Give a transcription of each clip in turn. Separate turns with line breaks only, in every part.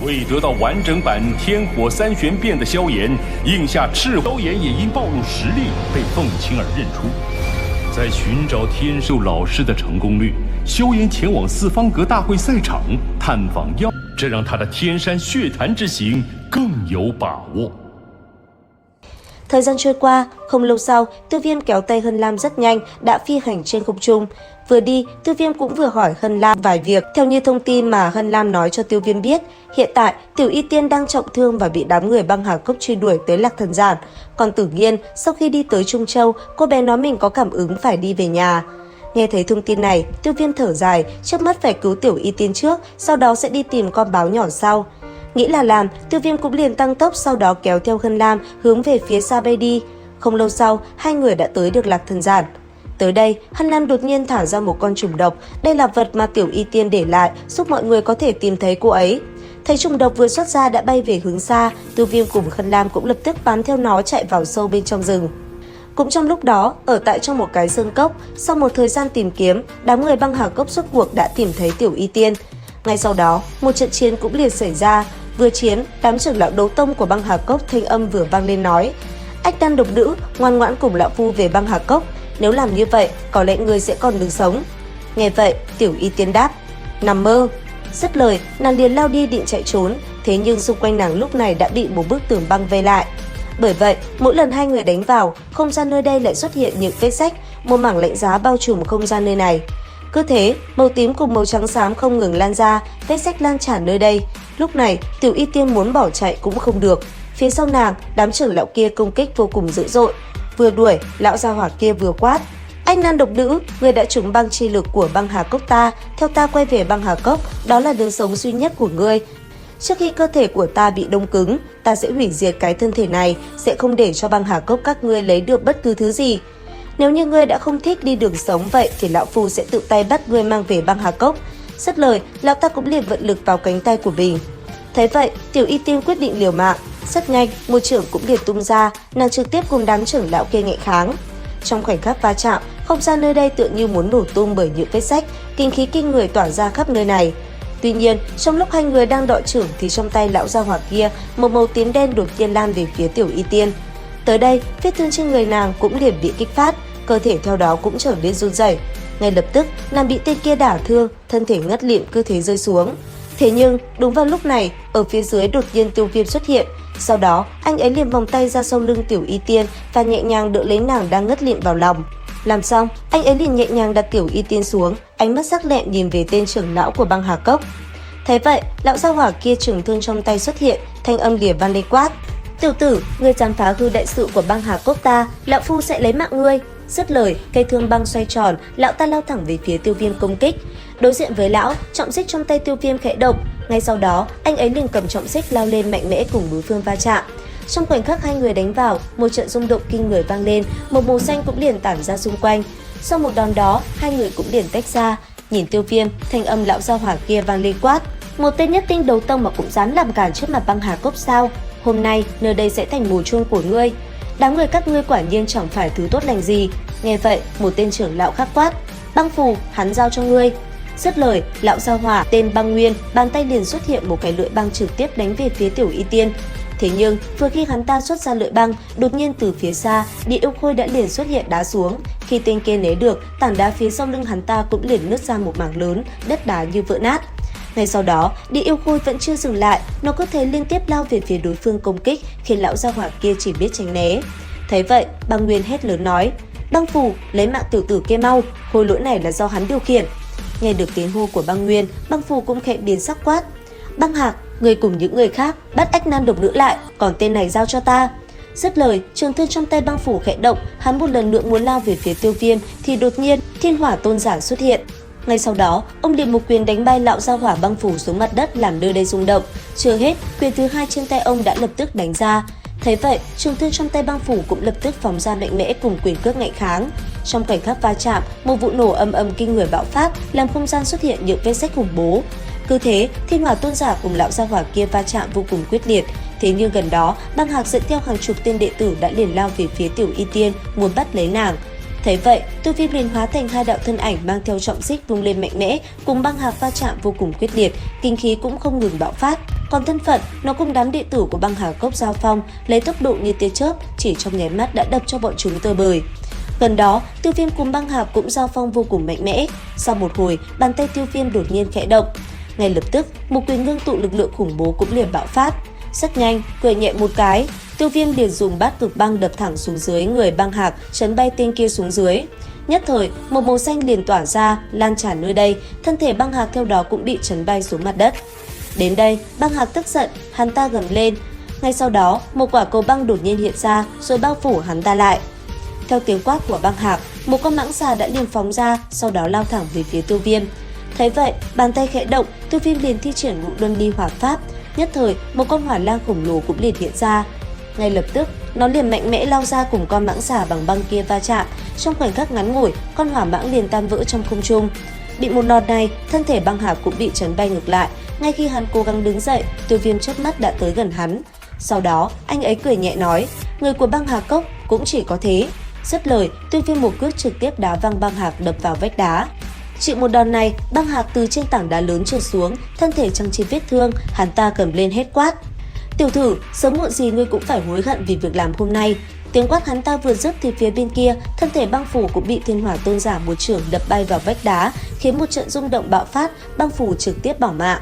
未得到完整版天火三玄变的萧炎，应下赤萧炎也因暴露实力被凤青儿认出。在寻找天寿老师的成功率，萧炎前往四方阁大会赛场探访妖，这让他的天山血潭之行更有把握。
Thời gian trôi qua, không lâu sau, Tiêu Viêm kéo tay Hân Lam rất nhanh, đã phi hành trên không trung. Vừa đi, Tiêu Viêm cũng vừa hỏi Hân Lam vài việc. Theo như thông tin mà Hân Lam nói cho Tiêu Viêm biết, hiện tại Tiểu Y Tiên đang trọng thương và bị đám người băng hà cốc truy đuổi tới Lạc Thần Giản. Còn Tử Nghiên, sau khi đi tới Trung Châu, cô bé nói mình có cảm ứng phải đi về nhà. Nghe thấy thông tin này, Tiêu Viêm thở dài, trước mắt phải cứu Tiểu Y Tiên trước, sau đó sẽ đi tìm con báo nhỏ sau. Nghĩ là làm, Tiêu Viêm cũng liền tăng tốc, sau đó kéo theo Hân Lam hướng về phía xa bay đi. Không lâu sau, hai người đã tới được Lạc Thần Giản. Tới đây, Hân Lam đột nhiên thả ra một con trùng độc. Đây là vật mà Tiểu Y Tiên để lại, giúp mọi người có thể tìm thấy cô ấy. Thấy trùng độc vừa xuất ra đã bay về hướng xa, Tiêu Viêm cùng Hân Lam cũng lập tức bám theo nó chạy vào sâu bên trong rừng. Cũng trong lúc đó, ở tại trong một cái sơn cốc, sau một thời gian tìm kiếm, đám người băng hà cốc rốt cuộc đã tìm thấy Tiểu Y Tiên. Ngay sau đó, một trận chiến cũng liền xảy ra. Vừa chiến, đám trưởng lão đấu tông của băng hà cốc thanh âm vừa vang lên nói: Ách Đan độc nữ, ngoan ngoãn cùng lão phu về băng hà cốc, nếu làm như vậy, có lẽ người sẽ còn được sống. Nghe vậy, Tiểu Y Tiên đáp: Nằm mơ. Dứt lời, nàng liền lao đi định chạy trốn, thế nhưng xung quanh nàng lúc này đã bị một bức tường băng vây lại. Bởi vậy, mỗi lần hai người đánh vào, không gian nơi đây lại xuất hiện những vết rách, một mảng lạnh giá bao trùm không gian nơi này. Cứ thế, màu tím cùng màu trắng xám không ngừng lan ra, vết rách lan tràn nơi đây. Lúc này, Tiểu Y Tiên muốn bỏ chạy cũng không được. Phía sau nàng, đám trưởng lão kia công kích vô cùng dữ dội. Vừa đuổi, lão gia hỏa kia vừa quát: Anh nan độc nữ, người đã trúng băng chi lực của băng hà cốc ta, theo ta quay về băng hà cốc, đó là đường sống duy nhất của ngươi. Trước khi cơ thể của ta bị đông cứng, ta sẽ hủy diệt cái thân thể này, sẽ không để cho băng hà cốc các ngươi lấy được bất cứ thứ gì. Nếu như ngươi đã không thích đi đường sống vậy thì lão phu sẽ tự tay bắt ngươi mang về băng hà cốc. Dứt lời, lão ta cũng liền vận lực vào cánh tay của mình. Thấy vậy, Tiểu Y Tiên quyết định liều mạng. Rất nhanh, một chưởng cũng liền tung ra, nàng trực tiếp cùng đám trưởng lão kia nghênh kháng. Trong khoảnh khắc va chạm, không gian nơi đây tựa như muốn nổ tung bởi những vết rách, kinh khí kinh người tỏa ra khắp nơi này. Tuy nhiên, trong lúc hai người đang đọ chưởng thì trong tay lão gia hỏa kia, một màu tím đen đột nhiên lan về phía Tiểu Y Tiên. Tới đây, vết thương trên người nàng cũng liền bị kích phát, cơ thể theo đó cũng trở nên run rẩy. Ngay lập tức, nàng bị tên kia đả thương, thân thể ngất lịm cứ thế rơi xuống. Thế nhưng, đúng vào lúc này, ở phía dưới đột nhiên Tiêu Viêm xuất hiện. Sau đó, anh ấy liền vòng tay ra sau lưng Tiểu Y Tiên và nhẹ nhàng đỡ lấy nàng đang ngất lịm vào lòng. Làm xong, anh ấy liền nhẹ nhàng đặt Tiểu Y Tiên xuống, ánh mắt sắc lẹm nhìn về tên trưởng lão của băng hà cốc. Thấy vậy, lão gia hỏa kia trường thương trong tay xuất hiện, thanh âm lìa vang lên quát: Tiểu tử, ngươi dám phá hư đại sự của băng hà cốc ta, lão phu sẽ lấy mạng ngươi. Dứt lời, cây thương băng xoay tròn, lão ta lao thẳng về phía Tiêu Viêm công kích. Đối diện với lão, trọng xích trong tay Tiêu Viêm khẽ động, ngay sau đó, anh ấy liền cầm trọng xích lao lên mạnh mẽ cùng đối phương va chạm. Trong khoảnh khắc hai người đánh vào, một trận rung động kinh người vang lên, một màu xanh cũng liền tản ra xung quanh. Sau một đòn đó, hai người cũng liền tách ra. Nhìn Tiêu Viêm, thanh âm lão gia hỏa kia vang lên quát: Một tên nhất tinh đấu tông mà cũng dám làm cản trước mặt băng hà cốc sao? Hôm nay, nơi đây sẽ thành mồ chôn của ngươi. Đám người các ngươi quả nhiên chẳng phải thứ tốt lành gì. Nghe vậy, một tên trưởng lão khác quát: Băng phù, hắn giao cho ngươi. Dứt lời, lão gia hỏa tên Băng Nguyên, bàn tay liền xuất hiện một cái lưỡi băng trực tiếp đánh về phía Tiểu Y Tiên. Thế nhưng, vừa khi hắn ta xuất ra lưỡi băng, đột nhiên từ phía xa, Địa Yêu Khôi đã liền xuất hiện đá xuống. Khi tên kia né được, tảng đá phía sau lưng hắn ta cũng liền nứt ra một mảng lớn, đất đá như vỡ nát. Ngay sau đó, Địa Yêu Khôi vẫn chưa dừng lại, nó có thể liên tiếp lao về phía đối phương công kích, khiến lão gia hỏa kia chỉ biết tránh né. Thấy vậy, Băng Nguyên hét lớn nói: Băng phù, lấy mạng tiểu tử kia mau, khôi lỗi này là do hắn điều khiển. Nghe được tiếng hô của Băng Nguyên, Băng phù cũng khẽ biến sắc quát: Băng Hạc, người cùng những người khác bắt ách nan độc nữ lại, còn tên này giao cho ta. Dứt lời, trường thương trong tay Băng phù khẽ động, hắn một lần nữa muốn lao về phía Tiêu Viêm thì đột nhiên Thiên Hỏa Tôn giả xuất hiện. Ngay sau đó, ông liền một quyền đánh bay lão gia hỏa Băng phù xuống mặt đất, làm nơi đây rung động. Chưa hết, quyền thứ hai trên tay ông đã lập tức đánh ra. Thấy vậy, trường thương trong tay Băng phù cũng lập tức phóng ra mạnh mẽ cùng quyền cước ngạnh kháng. Trong khoảnh khắc va chạm, một vụ nổ âm âm kinh người bạo phát, làm không gian xuất hiện những vết rách khủng bố. Cứ thế, Thiên Hỏa Tôn giả cùng lão gia hỏa kia va chạm vô cùng quyết liệt. Thế nhưng gần đó, Băng Hạc dẫn theo hàng chục tên đệ tử đã liền lao về phía Tiểu Y Tiên, muốn bắt lấy nàng. Thấy vậy, Tiêu Viêm liền hóa thành hai đạo thân ảnh mang theo trọng xích vung lên mạnh mẽ, cùng Băng Hạc va chạm vô cùng quyết liệt, kinh khí cũng không ngừng bạo phát. Còn thân phận, nó cùng đám đệ tử của băng Hà Cốc giao phong, lấy tốc độ như tia chớp, chỉ trong nháy mắt đã đập cho bọn chúng tơi bời. Gần đó, Tiêu Viêm cùng băng Hạc cũng giao phong vô cùng mạnh mẽ. Sau một hồi, bàn tay Tiêu Viêm đột nhiên khẽ động. Ngay lập tức, một quyền ngưng tụ lực lượng khủng bố cũng liền bạo phát. Rất nhanh, cười nhẹ một cái, Tiêu Viêm liền dùng bát cực băng đập thẳng xuống dưới người băng Hạc, chấn bay tên kia xuống dưới. Nhất thời, một màu xanh liền tỏa ra, lan tràn nơi đây, thân thể băng Hạc theo đó cũng bị chấn bay xuống mặt đất. Đến đây, băng Hạc tức giận, hắn ta gầm lên. Ngay sau đó, một quả cầu băng đột nhiên hiện ra rồi bao phủ hắn ta lại. Theo tiếng quát của băng Hạc, một con mãng xà đã liền phóng ra, sau đó lao thẳng về phía Tiêu Viêm. Thấy vậy, bàn tay khẽ động, Tiêu Viêm liền thi triển Ngũ Luân Ly Hỏa Pháp. Nhất thời, một con hỏa lang khổng lồ cũng liền hiện ra. Ngay lập tức, nó liền mạnh mẽ lao ra cùng con mãng xà bằng băng kia va chạm. Trong khoảnh khắc ngắn ngủi, con hỏa mãng liền tan vỡ trong không trung. Bị một đòn này, thân thể băng Hạc cũng bị chấn bay ngược lại. Ngay khi hắn cố gắng đứng dậy, Tiêu Viêm chớp mắt đã tới gần hắn. Sau đó, anh ấy cười nhẹ nói, người của băng Hà Cốc cũng chỉ có thế. Dứt lời, Tiêu Viêm một cước trực tiếp đá văng băng Hạc đập vào vách đá. Chịu một đòn này, băng Hạc từ trên tảng đá lớn trượt xuống, thân thể chằng chịt vết thương, hắn ta cầm lên hét quát. Tiểu thử, sớm muộn gì ngươi cũng phải hối hận vì việc làm hôm nay. Tiếng quát hắn ta vừa dứt thì phía bên kia, thân thể băng phủ cũng bị Thiên Hỏa Tôn giả một chưởng đập bay vào vách đá, khiến một trận rung động bạo phát, băng phủ trực tiếp bỏ mạng.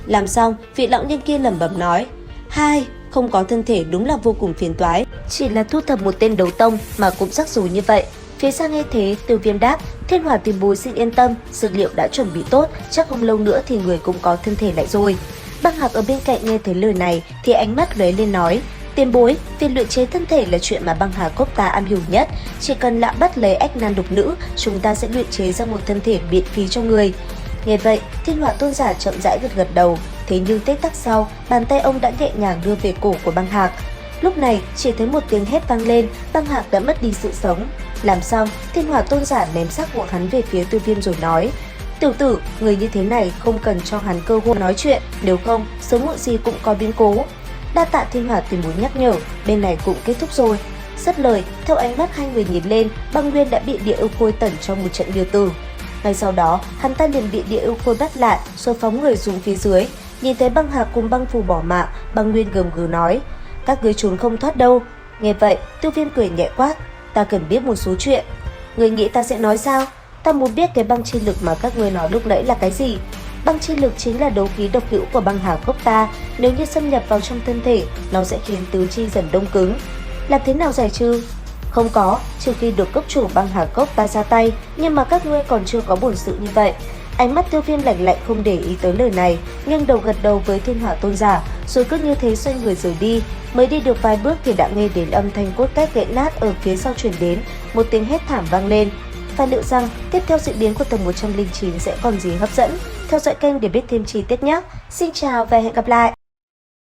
Làm xong, vị lão nhân kia lẩm bẩm nói, hai, không có thân thể đúng là vô cùng phiền toái, chỉ là thu thập một tên đấu tông mà cũng rắc rối như vậy. Phía xa nghe thế, Tiêu Viêm đáp, Thiên Hỏa tiền bối xin yên tâm, dược liệu đã chuẩn bị tốt, chắc không lâu nữa thì người cũng có thân thể lại rồi. Băng Hạc ở bên cạnh nghe thấy lời này thì ánh mắt lóe lên nói, tiền bối, việc luyện chế thân thể là chuyện mà băng Hà Cốc ta am hiểu nhất, chỉ cần lạm bắt lấy ách nan độc nữ, chúng ta sẽ luyện chế ra một thân thể miễn phí cho người. Nghe vậy, Thiên Hỏa Tôn giả chậm rãi gật đầu, thế nhưng tích tắc sau, bàn tay ông đã nhẹ nhàng đưa về cổ của băng Hạc. Lúc này, chỉ thấy một tiếng hét vang lên, băng Hạc đã mất đi sự sống. Làm xong, Thiên Hỏa Tôn giả ném xác của hắn về phía Tiêu Viêm rồi nói, tiểu tử, người như thế này không cần cho hắn cơ hội nói chuyện, nếu không, sớm muộn gì cũng có biến cố. Đa tạ Thiên Hỏa tiền bối nhắc nhở, bên này cũng kết thúc rồi. Dứt lời, theo ánh mắt hai người nhìn lên, băng nguyên đã bị địa yêu khôi tẩn trong một trận liều tử. Ngay sau đó, hắn ta liền bị địa yêu khôi bắt lại, rồi phóng người xuống phía dưới. Nhìn thấy băng Hạc cùng băng phù bỏ mạng, băng nguyên gầm gừ nói, các ngươi trốn không thoát đâu. Nghe vậy, Tiêu Viêm cười nhẹ quát, ta cần biết một số chuyện. Người nghĩ ta sẽ nói sao? Ta muốn biết cái băng chi lực mà các ngươi nói lúc nãy là cái gì. Băng chi lực chính là đấu khí độc hữu của băng Hà Cốc ta, nếu như xâm nhập vào trong thân thể, nó sẽ khiến tứ chi dần đông cứng. Làm thế nào giải trừ? Không có, trừ khi được cốc chủ băng Hà Cốc ta ra tay, nhưng mà các ngươi còn chưa có bổn sự như vậy. Ánh mắt Tiêu Viêm lạnh lạnh không để ý tới lời này, nghiêng đầu gật đầu với Thiên Hỏa Tôn giả, rồi cứ như thế xoay người rời đi. Mới đi được vài bước thì đã nghe đến âm thanh cốt cách gãy nát ở phía sau truyền đến, một tiếng hét thảm vang lên. Và liệu rằng tiếp theo diễn biến của tầng 109 sẽ còn gì hấp dẫn? Theo dõi kênh để biết thêm chi tiết nhé. Xin chào và hẹn gặp lại!